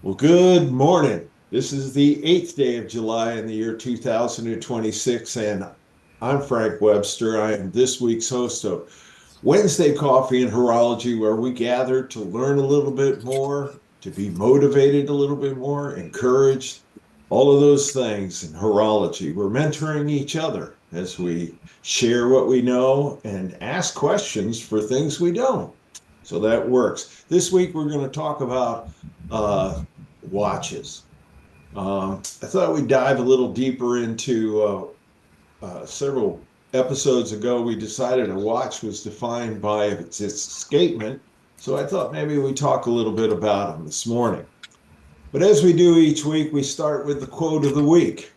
Well, good morning. This is the 8th day of July in the year 2026, and I'm Frank Webster. I am this week's host of Wednesday Coffee and Horology, where we gather to learn a little bit more, to be motivated a little bit more, encouraged, all of those things in horology. We're mentoring each other as we share what we know and ask questions for things we don't. So that works. This week, we're going to talk about uh, watches. I thought we'd dive a little deeper into several episodes ago. We decided a watch was defined by its escapement. So I thought maybe we talk a little bit about them this morning. But as we do each week, we start with the quote of the week.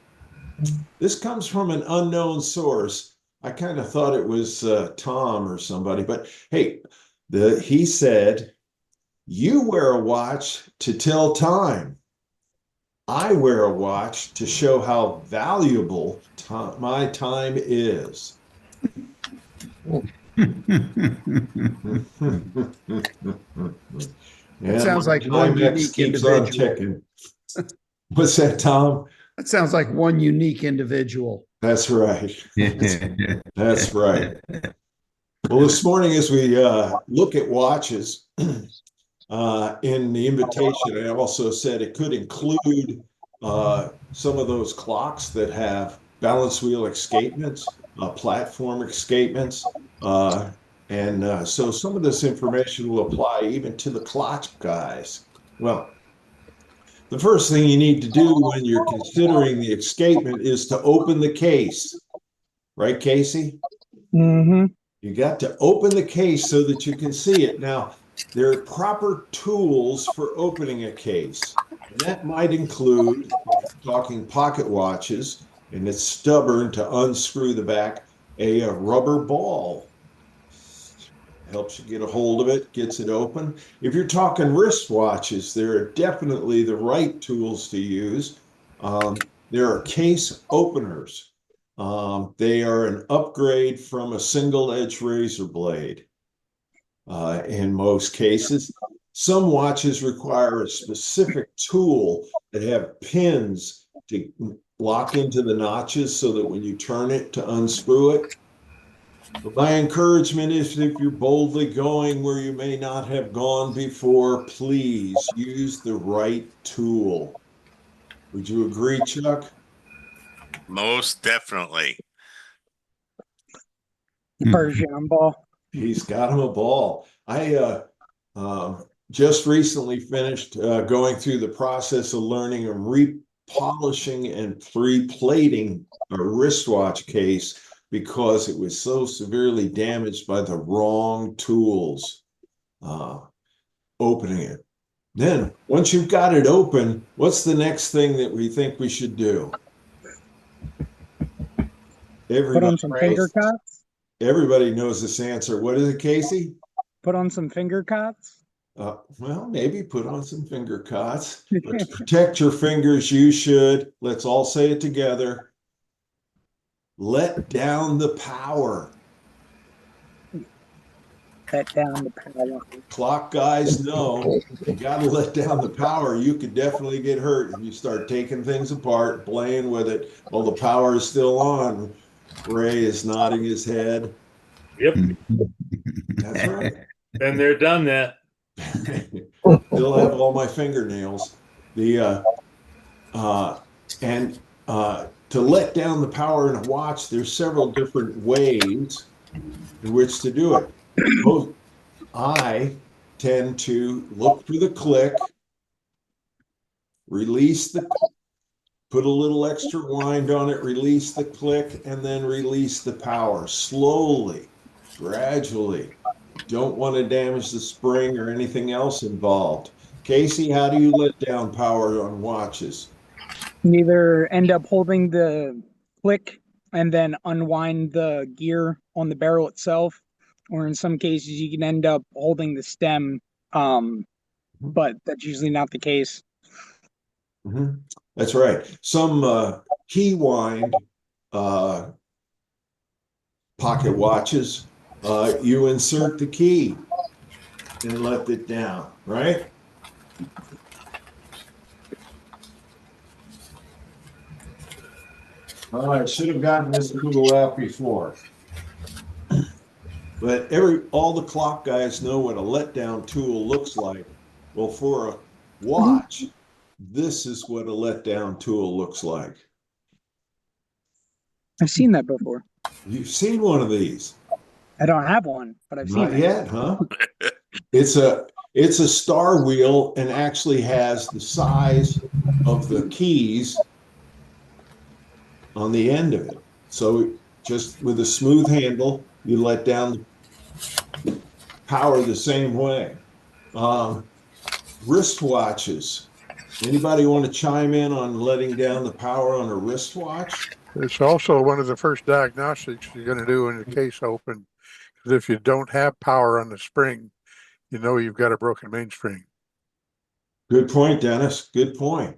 This comes from an unknown source. I kind of thought it was Tom or somebody, but hey, he said, "You wear a watch to tell time. I wear a watch to show how valuable my time is." That And sounds my like one Timex unique keeps on individual. ticking. What's that, Tom? That sounds like one unique individual. That's right. That's right. Well, this morning, as we look at watches, in the invitation, I also said it could include some of those clocks that have balance wheel escapements, platform escapements. So some of this information will apply even to the clock guys. Well, the first thing you need to do when you're considering the escapement is to open the case, right, Casey? Mm-hmm. You got to open the case so that you can see it. Now, there are proper tools for opening a case, and that might include, if you're talking pocket watches, and it's stubborn to unscrew the back, a rubber ball helps you get a hold of it, gets it open. If you're talking wristwatches, there are definitely the right tools to use. There are case openers. They are an upgrade from a single edge razor blade in most cases. Some watches require a specific tool that have pins to lock into the notches so that when you turn it to unscrew it. But my encouragement is if you're boldly going where you may not have gone before, please use the right tool. Would you agree, Chuck? Most definitely. Persian ball. He's got him a ball. Just recently finished going through the process of learning and repolishing and pre-plating a wristwatch case because it was so severely damaged by the wrong tools opening it. Then, once you've got it open, what's the next thing that we think we should do? Put on some finger cots. Everybody knows this answer. What is it, Casey? Put on some finger cots. Well, maybe put on some finger cots. But to protect your fingers, you should, let's all say it together, let down the power. Let down the power. Clock guys know you got to let down the power. You could definitely get hurt if you start taking things apart, playing with it while the power is still on. Ray is nodding his head. Yep. That's right. Been there, done that. Still have all my fingernails. To let down the power in a watch, there's several different ways in which to do it. I tend to look for the click, put a little extra wind on it, release the click, and then release the power slowly, gradually. Don't want to damage the spring or anything else involved. Casey, how do you let down power on watches? You either end up holding the click and then unwind the gear on the barrel itself, or in some cases you can end up holding the stem, but that's usually not the case. Mm-hmm. That's right. Some key wind pocket watches, you insert the key and let it down, right? Oh, I should have gotten this tool out before. But all the clock guys know what a letdown tool looks like. Well, for a watch, this is what a letdown tool looks like. I've seen that before. You've seen one of these? I don't have one, but I've seen Not it. yet, huh? It's a star wheel and actually has the size of the keys on the end of it. So just with a smooth handle, you let down the power the same way. Wristwatches. Anybody want to chime in on letting down the power on a wristwatch? It's also one of the first diagnostics you're going to do when the case open. Because if you don't have power on the spring, you know you've got a broken mainspring. Good point, Dennis. Good point.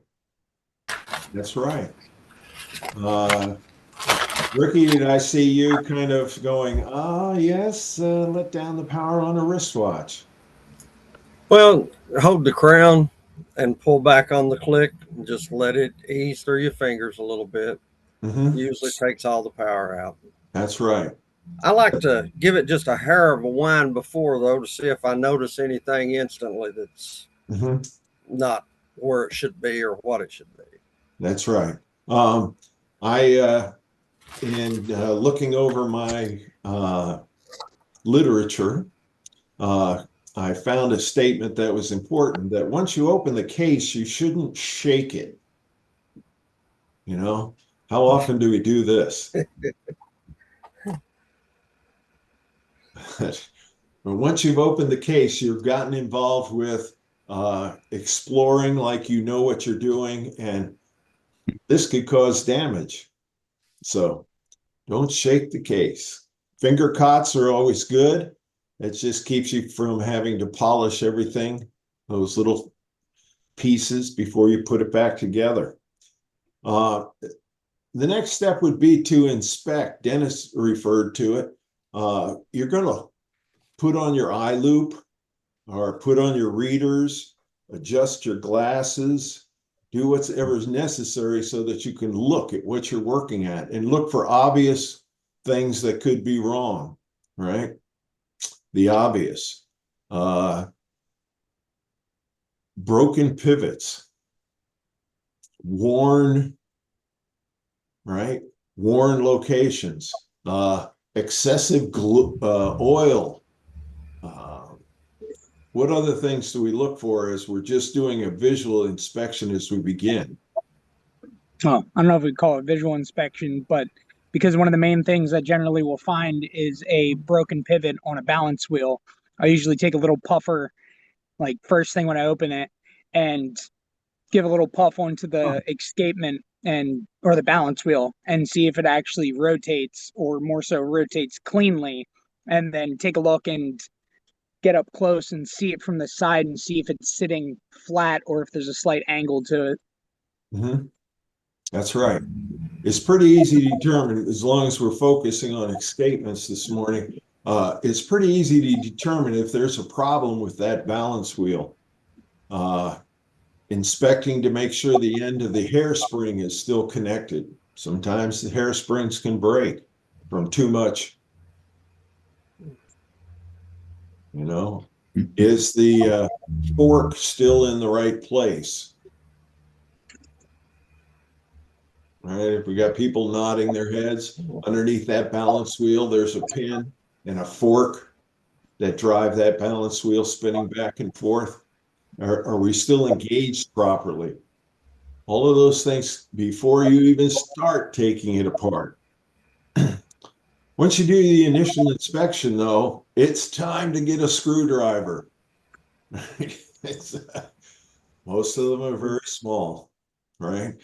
That's right. Ricky, did I see you kind of going, yes, let down the power on a wristwatch? Well, hold the crown and pull back on the click and just let it ease through your fingers a little bit. Mm-hmm. Usually takes all the power out. That's right. I like to give it just a hair of a wind before, though, to see if I notice anything instantly that's Mm-hmm. not where it should be or what it should be. That's right. In looking over my literature, I found a statement that was important, that once you open the case, you shouldn't shake it. You know, how often do we do this? But once you've opened the case, you've gotten involved with exploring like you know what you're doing, and this could cause damage. So don't shake the case. Finger cots are always good. It just keeps you from having to polish everything, those little pieces, before you put it back together. The next step would be to inspect. Dennis referred to it. You're going to put on your eye loop or put on your readers, adjust your glasses, do whatever is necessary so that you can look at what you're working at and look for obvious things that could be wrong, right? The obvious. Broken pivots, worn, right? Worn locations, excessive oil. What other things do we look for as we're just doing a visual inspection as we begin? Oh, I don't know if we'd call it visual inspection, but because one of the main things I generally will find is a broken pivot on a balance wheel, I usually take a little puffer, like first thing when I open it, and give a little puff onto the escapement or the balance wheel and see if it actually rotates, or more so rotates cleanly, and then take a look and get up close and see it from the side and see if it's sitting flat or if there's a slight angle to it. Mm-hmm. That's right. It's pretty easy to determine, as long as we're focusing on escapements this morning. It's pretty easy to determine if there's a problem with that balance wheel. Inspecting to make sure the end of the hairspring is still connected. Sometimes the hairsprings can break from too much. You know, is the fork still in the right place? Right. If we got people nodding their heads, underneath that balance wheel, there's a pin and a fork that drive that balance wheel spinning back and forth. Are we still engaged properly? All of those things before you even start taking it apart. Once you do the initial inspection, though, it's time to get a screwdriver. Most of them are very small, right?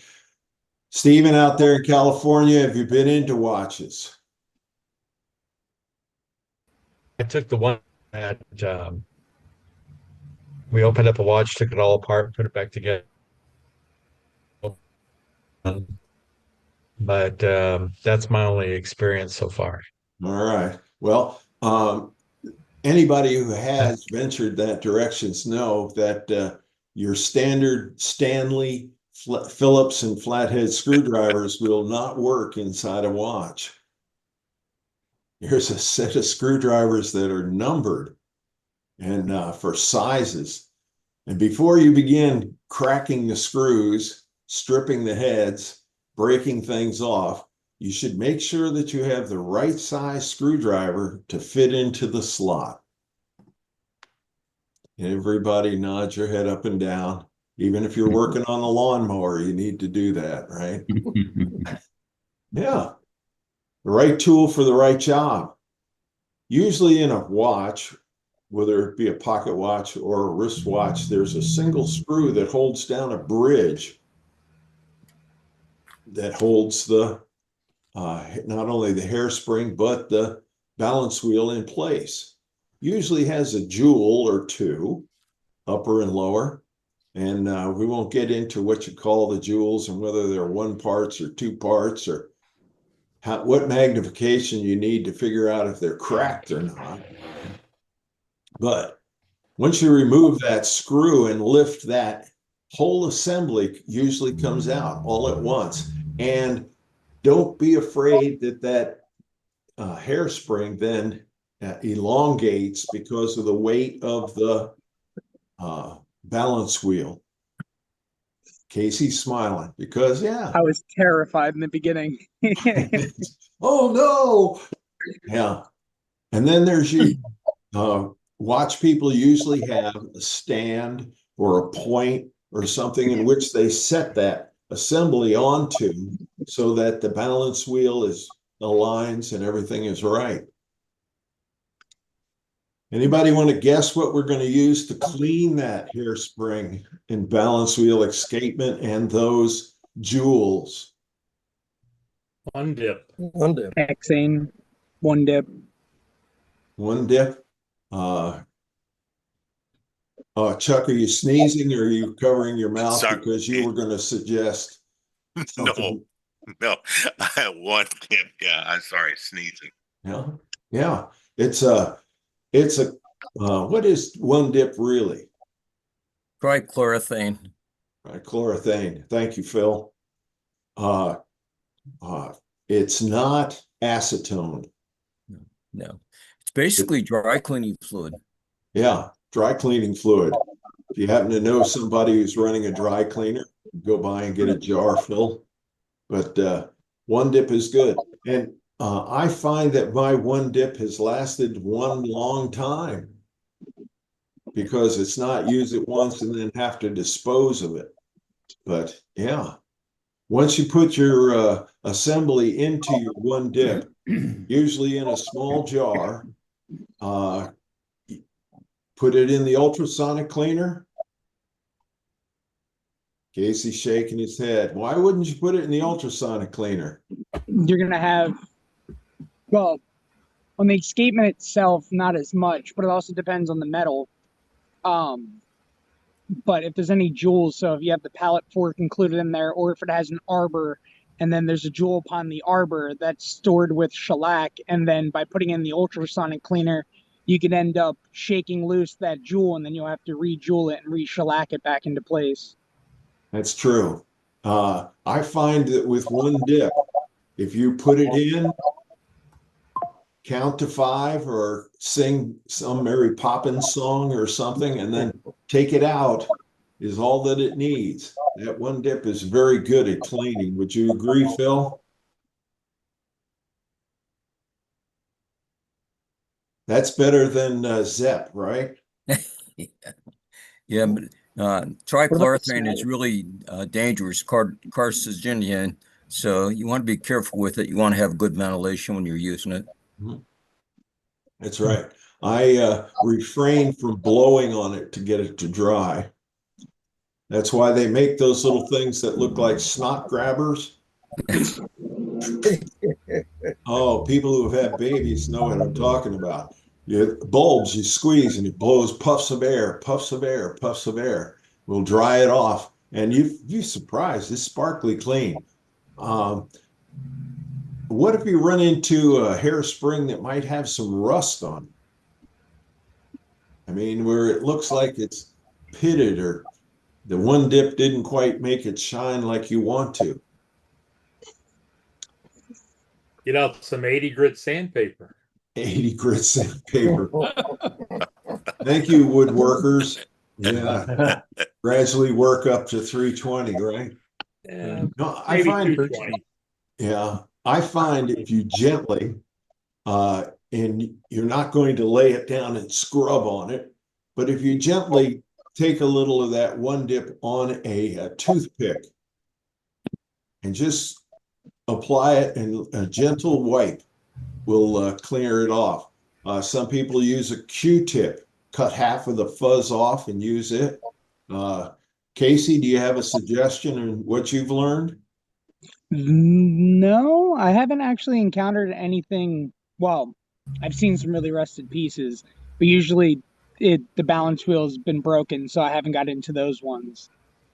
Stephen, out there in California, have you been into watches? I took the one that we opened up a watch, took it all apart, put it back together. But that's my only experience so far. All right. Well, anybody who has ventured that directions know that your standard Stanley Phillips and flathead screwdrivers will not work inside a watch. Here's a set of screwdrivers that are numbered and for sizes. And before you begin cracking the screws, stripping the heads, breaking things off, you should make sure that you have the right size screwdriver to fit into the slot. Everybody nods your head up and down. Even if you're working on the lawnmower, you need to do that, right? Yeah. The right tool for the right job. Usually in a watch, whether it be a pocket watch or a wristwatch, there's a single screw that holds down a bridge that holds the not only the hairspring, but the balance wheel in place. Usually has a jewel or two, upper and lower. And we won't get into what you call the jewels and whether they're one parts or two parts or what magnification you need to figure out if they're cracked or not. But once you remove that screw and lift, that whole assembly usually comes out all at once. And don't be afraid that hairspring then elongates because of the weight of the balance wheel. Casey's smiling because, yeah. I was terrified in the beginning. Oh, no. Yeah. And then there's you. Watch people usually have a stand or a point or something in which they set that assembly onto so that the balance wheel aligns and everything is right. Anybody want to guess what we're going to use to clean that hairspring and balance wheel escapement and those jewels? One dip. One dip. Hexane, one dip. One dip. Chuck, are you sneezing or are you covering your mouth Sorry. because you were going to suggest something? No, I had one dip. Yeah, I'm sorry, sneezing. Yeah. It's a what is one dip really? Trichloroethane. Right, chlorothane. Thank you, Phil. It's not acetone. No, it's basically dry cleaning fluid. Yeah, dry cleaning fluid. If you happen to know somebody who's running a dry cleaner, go by and get a jar full. But one dip is good. And I find that my one dip has lasted one long time because it's not use it once and then have to dispose of it. But yeah, once you put your assembly into your one dip, usually in a small jar, put it in the ultrasonic cleaner. Casey's shaking his head. Why wouldn't you put it in the ultrasonic cleaner? You're going to have, well, on the escapement itself, not as much, but it also depends on the metal. But if there's any jewels, so if you have the pallet fork included in there, or if it has an arbor, and then there's a jewel upon the arbor that's stored with shellac, and then by putting in the ultrasonic cleaner, you can end up shaking loose that jewel, and then you'll have to re-jewel it and re-shellac it back into place. That's true. I find that with one dip, if you put it in, count to 5 or sing some Mary Poppins song or something, and then take it out is all that it needs. That one dip is very good at cleaning. Would you agree, Phil? That's better than Zep, right? Yeah, but trichloroethane is really dangerous, carcinogen. So you want to be careful with it. You want to have good ventilation when you're using it. That's right. I refrain from blowing on it to get it to dry. That's why they make those little things that look like snot grabbers. Oh, people who have had babies know what I'm talking about. Bulbs you squeeze and it blows puffs of air, puffs of air, puffs of air. We'll dry it off, and you're surprised. It's sparkly clean. What if you run into a hairspring that might have some rust on it? I mean, where it looks like it's pitted or The one dip didn't quite make it shine like you want to. Get out some 80 grit sandpaper. 80 grit sandpaper. Thank you, woodworkers. Yeah, gradually work up to 320, right? Yeah, No, I maybe find, 220. yeah, I find if you gently, and you're not going to lay it down and scrub on it, but if you gently take a little of that one dip on a toothpick and just apply it, and a gentle wipe will clear it off. Some people use a Q-tip, cut half of the fuzz off and use it. Casey, do you have a suggestion on what you've learned? No, I haven't actually encountered anything. Well, I've seen some really rusted pieces, but usually the balance wheel's been broken, so I haven't got into those ones.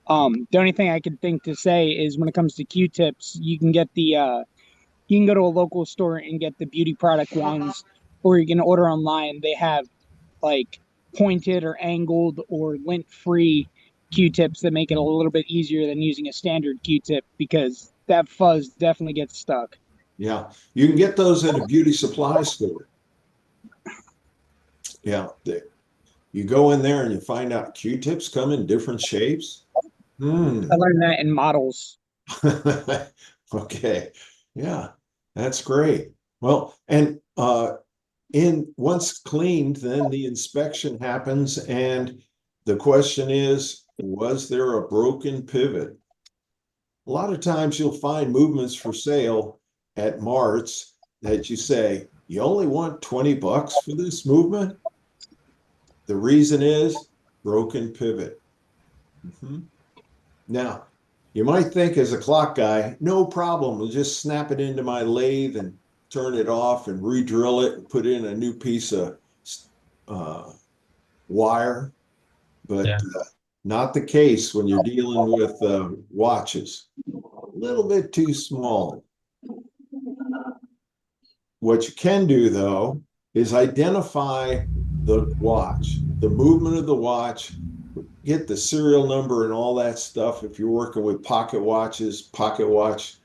The only thing I could think to say is when it comes to Q-tips, you can get you can go to a local store and get the beauty product ones, or you can order online. They have like pointed or angled or lint-free Q-tips that make it a little bit easier than using a standard Q-tip because that fuzz definitely gets stuck. Yeah, you can get those at a beauty supply store. Yeah, you go in there and you find out Q-tips come in different shapes. I learned that in models. Okay. Yeah, that's great. Well, and in once cleaned, then the inspection happens, and the question is, was there a broken pivot? A lot of times you'll find movements for sale at marts that you say, you only want 20 bucks for this movement? The reason is broken pivot. Now, you might think as a clock guy, no problem, we'll just snap it into my lathe and turn it off and re-drill it and put in a new piece of wire. But Yeah. not the case when you're dealing with watches. A little bit too small. What you can do, though, is identify the watch, the movement of the watch, get the serial number and all that stuff. If you're working with pocket watches, pocket watch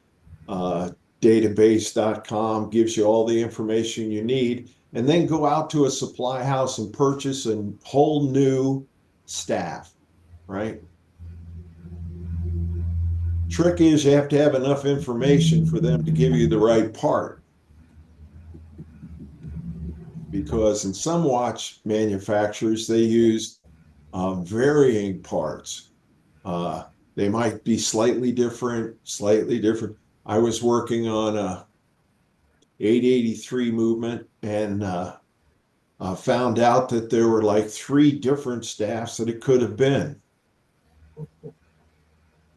database.com gives you all the information you need, and then go out to a supply house and purchase a whole new staff, right? Trick is you have to have enough information for them to give you the right part. Because in some watch manufacturers, they use varying parts. They might be slightly different, slightly different. I was working on a 883 movement and found out that there were like 3 different staffs that it could have been.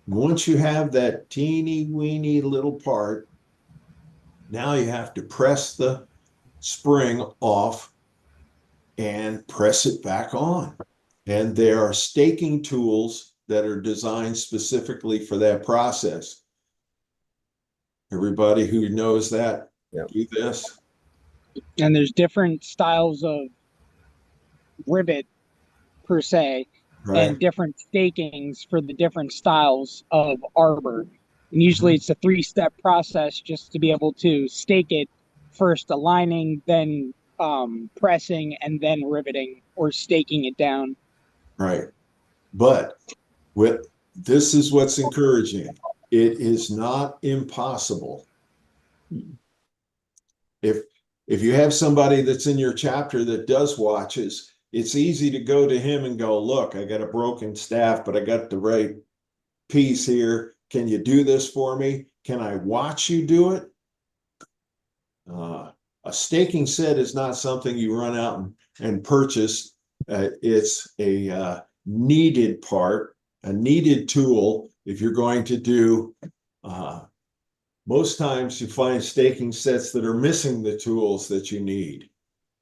Once you have that teeny weeny little part, now you have to press the spring off and press it back on. And there are staking tools that are designed specifically for that process. Everybody who knows that, Yep. do this. And there's different styles of rivet per se, Right. and different stakings for the different styles of arbor. And usually it's a 3-step process just to be able to stake it, first aligning, then pressing, and then riveting or staking it down. Right. But this is what's encouraging. It is not impossible. If you have somebody that's in your chapter that does watches, it's easy to go to him and go, look, I got a broken staff, but I got the right piece here. Can you do this for me? Can I watch you do it? A staking set is not something you run out and purchase. It's a needed part, a needed tool if you're going to do. Most times you find staking sets that are missing the tools that you need.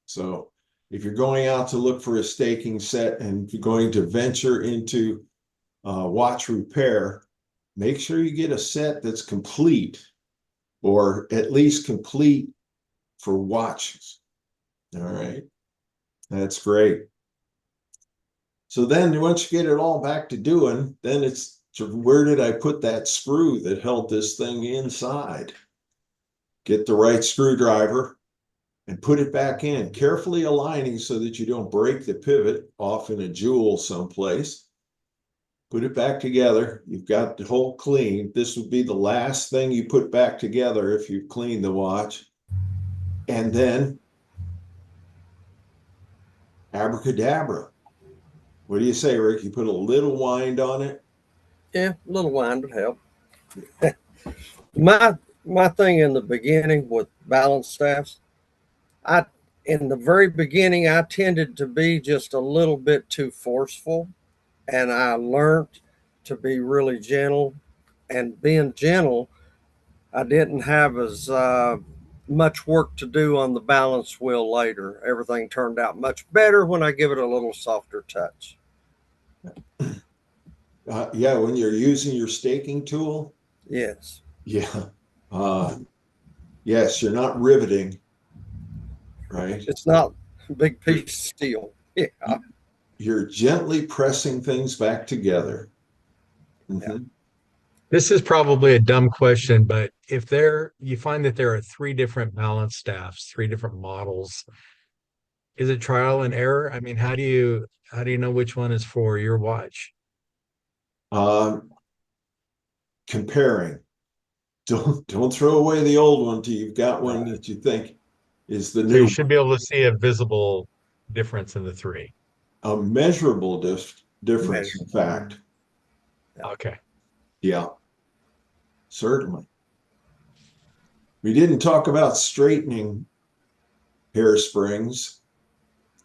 So if you're going out to look for a staking set and you're going to venture into watch repair, make sure you get a set that's complete, or at least complete for watches. All right, that's great. So then once you get it all back to doing, then it's where did I put that screw that held this thing inside? Get the right screwdriver and put it back in, carefully aligning so that you don't break the pivot off in a jewel someplace. Put it back together. You've got the hole clean. This would be the last thing you put back together if you clean the watch. And then abracadabra. What do you say, Rick? You put a little wind on it? Yeah, a little wind would help. My thing in the beginning with balance staffs, in the very beginning I tended to be just a little bit too forceful, and I learned to be really gentle. And being gentle, I didn't have as much work to do on the balance wheel later. Everything turned out much better when I give it a little softer touch. Yeah, when you're using your staking tool. Yes. Yeah. Yes, you're not riveting, right? It's not a big piece of steel. Yeah. You're gently pressing things back together. Yeah. This is probably a dumb question, but if you find that there are three different balance staffs, three different models, is it trial and error? I mean, how do you know which one is for your watch? Comparing. Don't throw away the old one till you've got one that you think is the So new you should be able to see a visible difference in the three. a measurable difference, in fact. Okay. Yeah, certainly. We didn't talk about straightening hairsprings.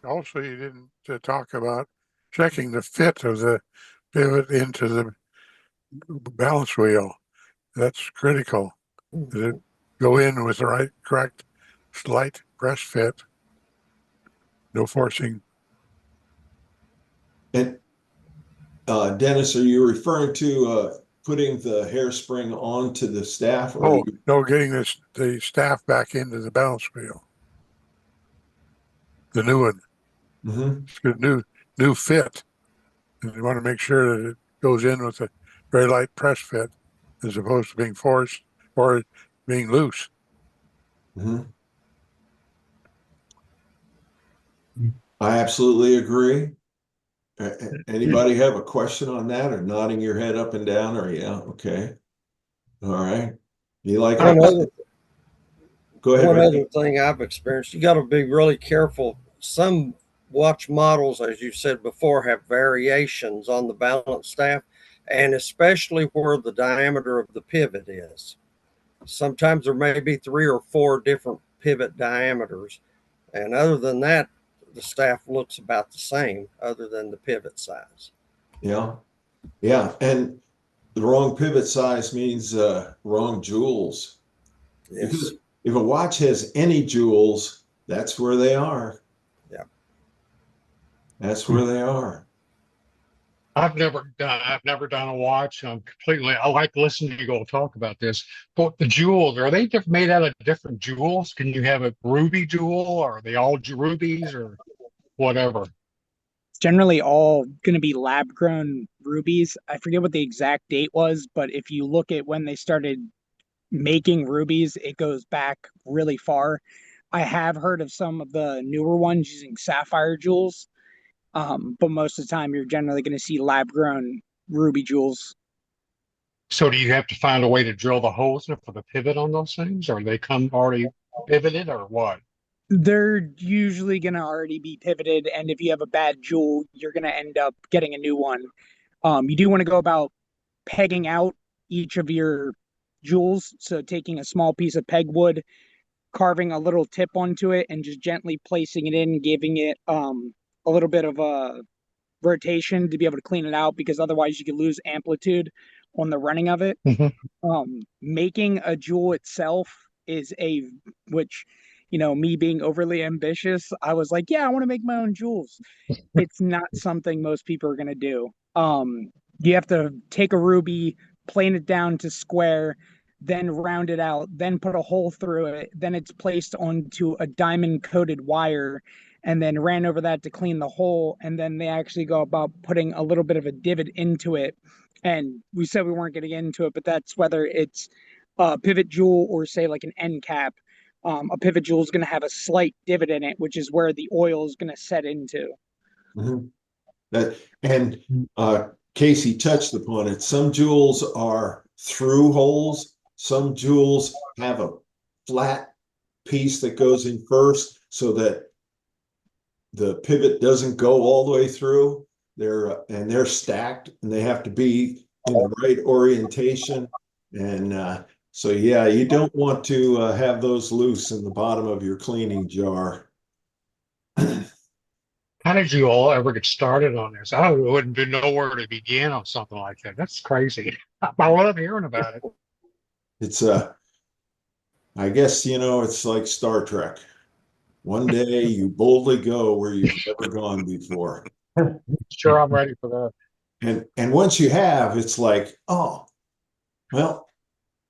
Also, you didn't talk about checking the fit of the pivot into the balance wheel. That's critical. Did it go in with the correct slight press fit? No forcing. And Dennis, are you referring to putting the hairspring onto the staff? Or Oh, no, getting the staff back into the balance wheel. The new one. Mhm. It's got new fit. And you want to make sure that it goes in with a very light press fit as opposed to being forced or being loose. Mhm. I absolutely agree. Anybody have a question on that, or nodding your head up and down, or yeah, okay. All right. You like One it? other, Go ahead, one Rick. other thing I've experienced, you got to be really careful. Some watch models, as you said before, have variations on the balance staff, and especially where the diameter of the pivot is. Sometimes there may be 3 or 4 different pivot diameters. And other than that, the staff looks about the same, other than the pivot size. Yeah. Yeah. And the wrong pivot size means wrong jewels. Yes. Because if a watch has any jewels, that's where they are. Yeah. That's where they are. I've never done a watch. I like listening to you all talk about this. But the jewels, are they made out of different jewels? Can you have a ruby jewel, or are they all rubies, or whatever? It's generally all going to be lab grown rubies. I forget what the exact date was, but if you look at when they started making rubies, it goes back really far. I have heard of some of the newer ones using sapphire jewels, but most of the time you're generally going to see lab grown ruby jewels. So do you have to find a way to drill the holes for the pivot on those things, or they come already pivoted, or what? They're usually going to already be pivoted, and if you have a bad jewel, you're going to end up getting a new one. You do want to go about pegging out each of your jewels. So taking a small piece of peg wood, carving a little tip onto it, and just gently placing it in, giving it a little bit of a rotation to be able to clean it out, because otherwise you could lose amplitude on the running of it. Making a jewel itself is which, me being overly ambitious, I was like, yeah, I want to make my own jewels. It's not something most people are going to do. You have to take a ruby, plane it down to square, then round it out, then put a hole through it, then it's placed onto a diamond coated wire, and then ran over that to clean the hole. And then they actually go about putting a little bit of a divot into it. And we said we weren't going to get into it, but that's whether it's a pivot jewel or say like an end cap. A pivot jewel is going to have a slight divot in it, which is where the oil is going to set into. Mhm. And Casey touched upon it. Some jewels are through holes. Some jewels have a flat piece that goes in first so that the pivot doesn't go all the way through. They're stacked and they have to be in the right orientation. And so, yeah, you don't want to have those loose in the bottom of your cleaning jar. How did you all ever get started on this? I wouldn't know where to begin on something like that. That's crazy. I love hearing about it. It's I guess, it's like Star Trek. One day you boldly go where you've never gone before. Sure, I'm ready for that. And once you have, it's like, oh, well,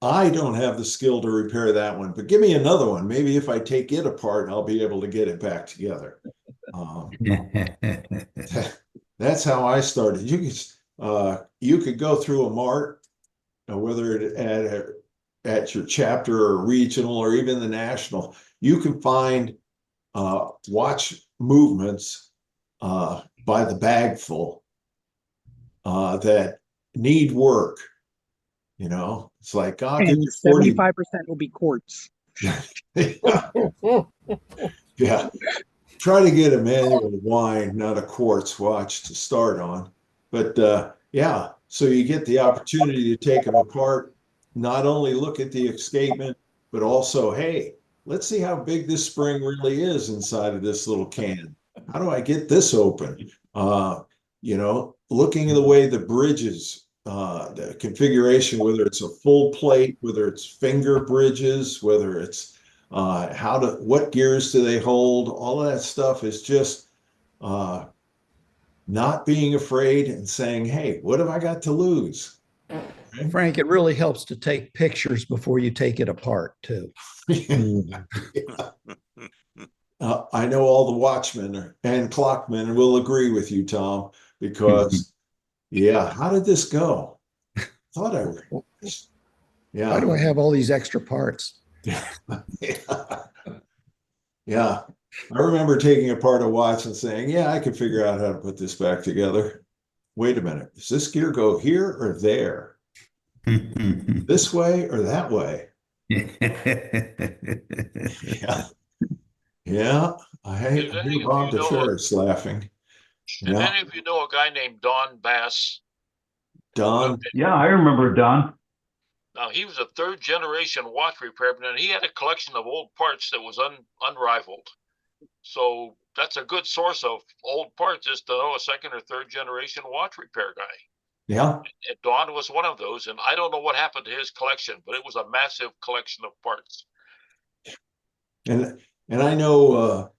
I don't have the skill to repair that one, but give me another one. Maybe if I take it apart, I'll be able to get it back together. That's how I started. You could go through a mart, whether it at your chapter or regional or even the national. You can find watch movements by the bagful that need work. It's like, I'll give And you 40. 75% will be quartz. Yeah. Try to get a manual wine, not a quartz watch to start on. But yeah, so you get the opportunity to take them apart, not only look at the escapement, but also, hey, let's see how big this spring really is inside of this little can. How do I get this open? Looking at the way the bridges, the configuration, whether it's a full plate, whether it's finger bridges, whether it's what gears do they hold? All of that stuff is just not being afraid and saying, hey, what have I got to lose? Okay. Frank, it really helps to take pictures before you take it apart, too. Yeah. I know all the watchmen and clockmen will agree with you, Tom, because, yeah, how did this go? Thought yeah. Why do I have all these extra parts? Yeah. Yeah. I remember taking apart a watch and saying, yeah, I can figure out how to put this back together. Wait a minute. Does this gear go here or there? This way or that way? Yeah. Yeah. I hear Bob DeFerris laughing. Did any of you know a guy named Don Bass? Don? Yeah, I remember Don. Now, he was a third generation watch repairman, and he had a collection of old parts that was unrivaled. So that's a good source of old parts, is to know a second or third generation watch repair guy. Yeah. And Don was one of those, and I don't know what happened to his collection, but it was a massive collection of parts. And I know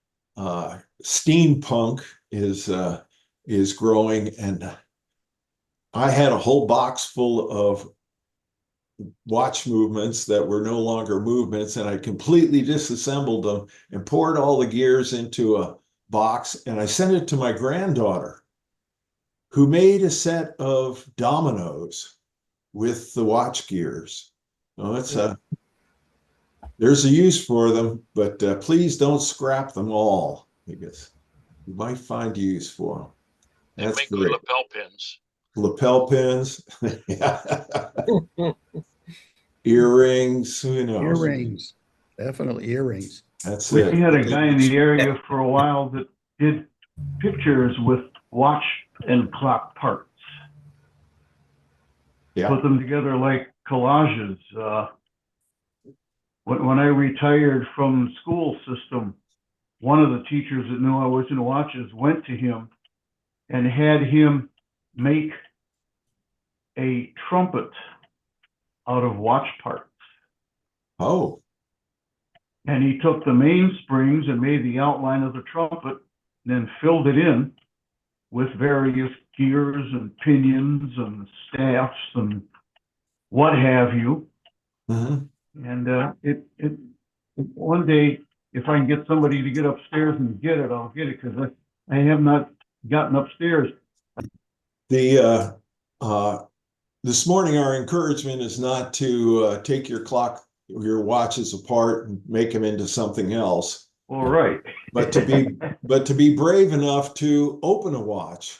steampunk is growing, and I had a whole box full of watch movements that were no longer movements, and I completely disassembled them and poured all the gears into a box, and I sent it to my granddaughter, who made a set of dominoes with the watch gears. There's a use for them, but please don't scrap them all, because you might find use for them. They make good lapel pins. Lapel pins. Yeah. Earrings, who knows? Earrings, definitely earrings. That's we it. had a guy in the area for a while that did pictures with watch and clock parts. Yeah. Put them together like collages. When I retired from the school system, one of the teachers that knew I was into watches went to him and had him make a trumpet out of watch parts. Oh. And he took the mainsprings and made the outline of the trumpet, then filled it in with various gears and pinions and staffs and what have you. Mm-hmm. And it one day if I can get somebody to get upstairs and get it, I'll get it, because I have not gotten upstairs. The this morning, our encouragement is not to take your clock, your watches apart and make them into something else. All right. But to be brave enough to open a watch,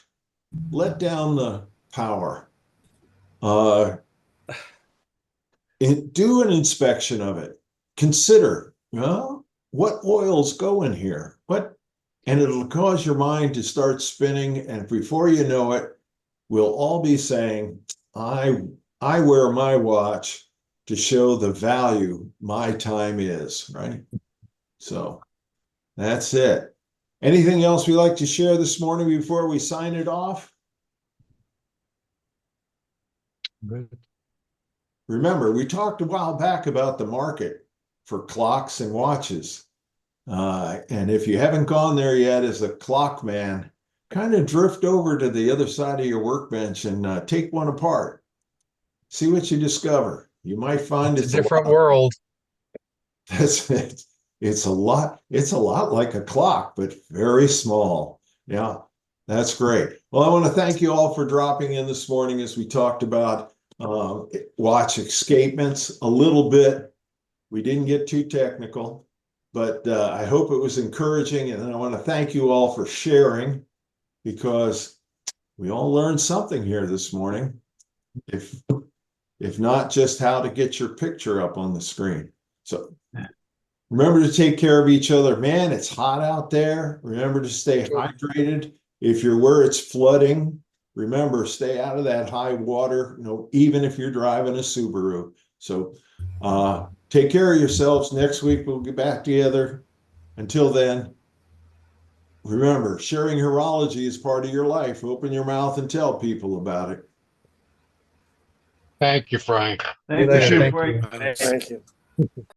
let down the power, do an inspection of it. Consider, well, what oils go in here? And it'll cause your mind to start spinning. And before you know it, we'll all be saying, I wear my watch to show the value my time is, right? So that's it. Anything else we'd like to share this morning before we sign it off? Good. Remember, we talked a while back about the market for clocks and watches. And if you haven't gone there yet as a clock man, kind of drift over to the other side of your workbench and take one apart. See what you discover. You might find It's a different world. That's it. It's a lot like a clock, but very small. Yeah, that's great. Well, I want to thank you all for dropping in this morning as we talked about watch escapements a little bit. We didn't get too technical, but I hope it was encouraging. And I want to thank you all for sharing, because we all learned something here this morning. If not just how to get your picture up on the screen. So remember to take care of each other. Man, it's hot out there. Remember to stay hydrated. If you're where it's flooding, remember, stay out of that high water, even if you're driving a Subaru. So take care of yourselves. Next week, we'll get back together. Until then, remember, sharing horology is part of your life. Open your mouth and tell people about it. Thank you, Frank. Thank Thank you, you. Frank. Thank you.